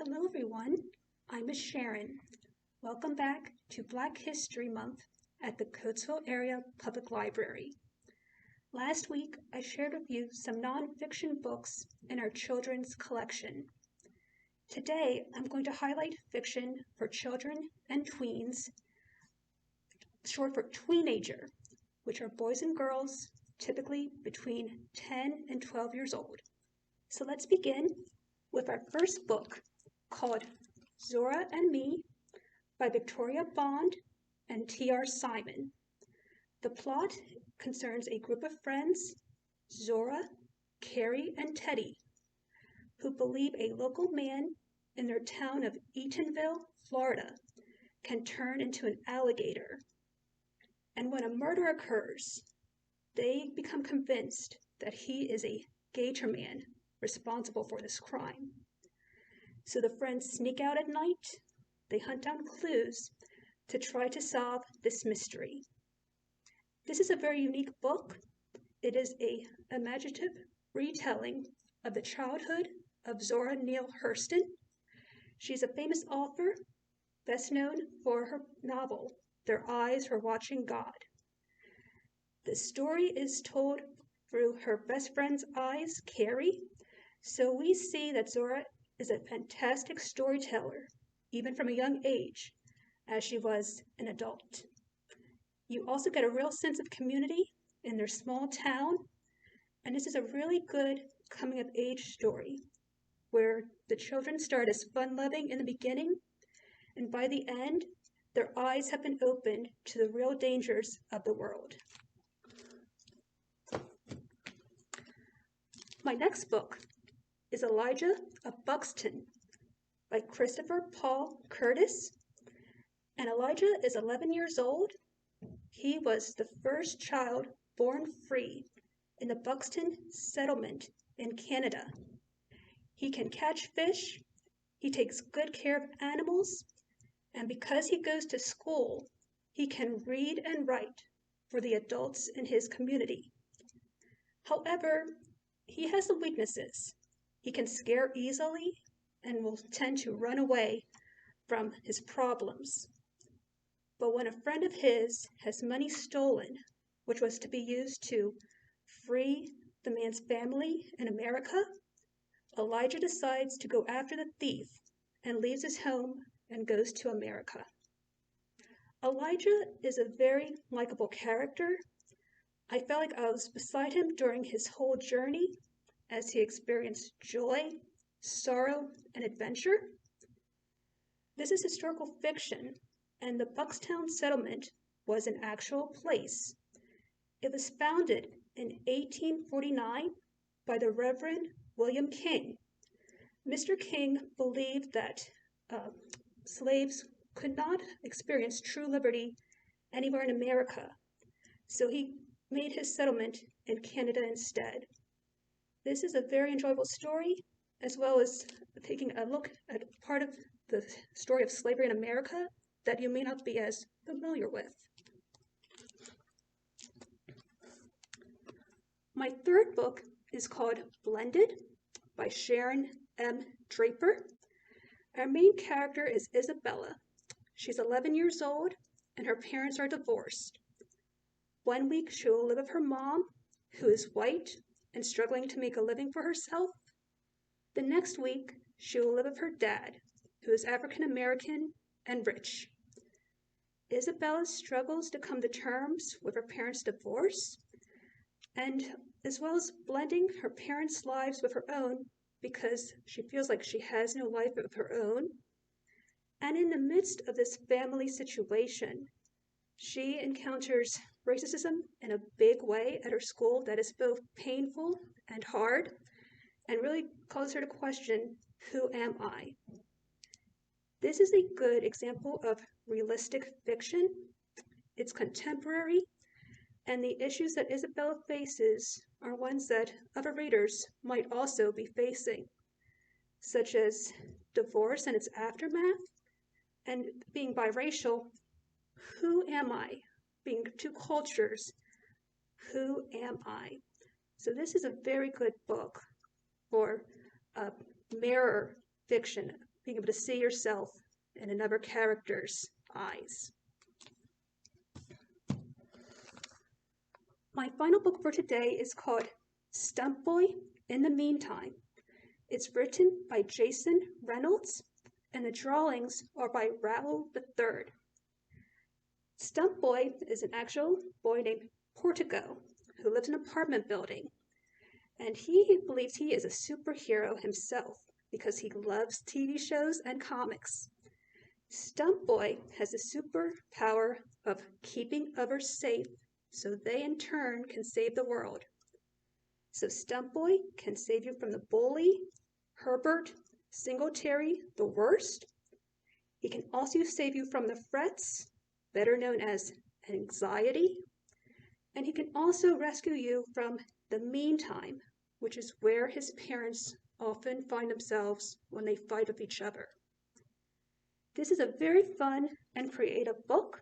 Hello everyone, I'm Miss Sharon. Welcome back to Black History Month at the Coatesville Area Public Library. Last week, I shared with you some nonfiction books in our children's collection. Today, I'm going to highlight fiction for children and tweens, short for tweenager, which are boys and girls typically between 10 and 12 years old. So let's begin with our first book called Zora and Me by Victoria Bond and T.R. Simon. The plot concerns a group of friends, Zora, Carrie, and Teddy, who believe a local man in their town of Eatonville, Florida, can turn into an alligator. And when a murder occurs, they become convinced that he is a gator man responsible for this crime. So the friends sneak out at night, they hunt down clues to try to solve this mystery. This is a very unique book. It is an imaginative retelling of the childhood of Zora Neale Hurston. She's a famous author, best known for her novel, Their Eyes Were Watching God. The story is told through her best friend's eyes, Carrie, so we see that Zora is a fantastic storyteller, even from a young age, as she was an adult. You also get a real sense of community in their small town, and this is a really good coming-of-age story, where the children start as fun-loving in the beginning, and by the end, their eyes have been opened to the real dangers of the world. My next book is Elijah of Buxton by Christopher Paul Curtis. And Elijah is 11 years old. He was the first child born free in the Buxton settlement in Canada. He can catch fish, he takes good care of animals, and because he goes to school, he can read and write for the adults in his community. However, he has some weaknesses. He can scare easily and will tend to run away from his problems. But when a friend of his has money stolen, which was to be used to free the man's family in America, Elijah decides to go after the thief and leaves his home and goes to America. Elijah is a very likable character. I felt like I was beside him during his whole journey as he experienced joy, sorrow, and adventure. This is historical fiction, and the Buxton settlement was an actual place. It was founded in 1849 by the Reverend William King. Mr. King believed that slaves could not experience true liberty anywhere in America, so he made his settlement in Canada instead. This is a very enjoyable story, as well as taking a look at part of the story of slavery in America that you may not be as familiar with. My third book is called Blended by Sharon M. Draper. Our main character is Isabella. She's 11 years old and her parents are divorced. One week she will live with her mom, who is white and struggling to make a living for herself. The next week, she will live with her dad, who is African American and rich. Isabella struggles to come to terms with her parents' divorce, and as well as blending her parents' lives with her own because she feels like she has no life of her own. And in the midst of this family situation, she encounters racism in a big way at her school that is both painful and hard, and really causes her to question, who am I? This is a good example of realistic fiction. It's contemporary, and the issues that Isabella faces are ones that other readers might also be facing, such as divorce and its aftermath, and being biracial. Who am I? Being two cultures, who am I? So this is a very good book for mirror fiction being able to see yourself in another character's eyes. My final book for today is called Stuntboy in the Meantime. It's written by Jason Reynolds, and the drawings are by Raoul III. Stuntboy is an actual boy named Portico who lives in an apartment building, and he believes he is a superhero himself because he loves TV shows and comics. Stuntboy has the superpower of keeping others safe so they in turn can save the world. So Stuntboy can save you from the bully, Herbert, Singletary, the worst. He can also save you from the frets, better known as anxiety. And he can also rescue you from the meantime, which is where his parents often find themselves when they fight with each other. This is a very fun and creative book.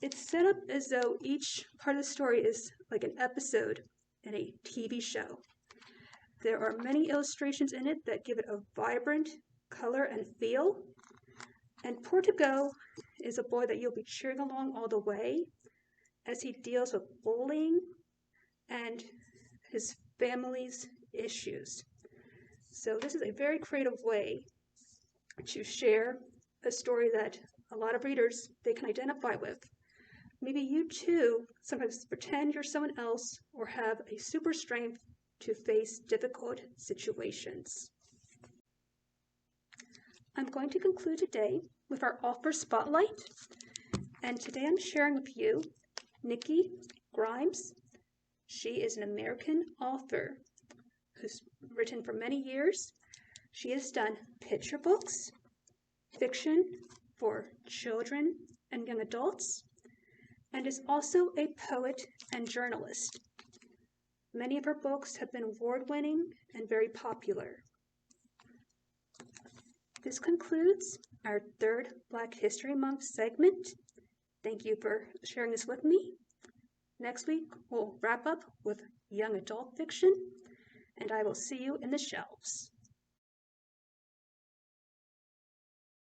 It's set up as though each part of the story is like an episode in a TV show. There are many illustrations in it that give it a vibrant color and feel. And Portico is a boy that you'll be cheering along all the way as he deals with bullying and his family's issues. So this is a very creative way to share a story that a lot of readers, they can identify with. Maybe you too sometimes pretend you're someone else or have a super strength to face difficult situations. I'm going to conclude today with our author spotlight, and today I'm sharing with you Nikki Grimes. She is an American author who's written for many years. She has done picture books, fiction for children and young adults, and is also a poet and journalist. Many of her books have been award-winning and very popular. This concludes our third Black History Month segment. Thank you for sharing this with me. Next week, we'll wrap up with young adult fiction, and I will see you in the shelves.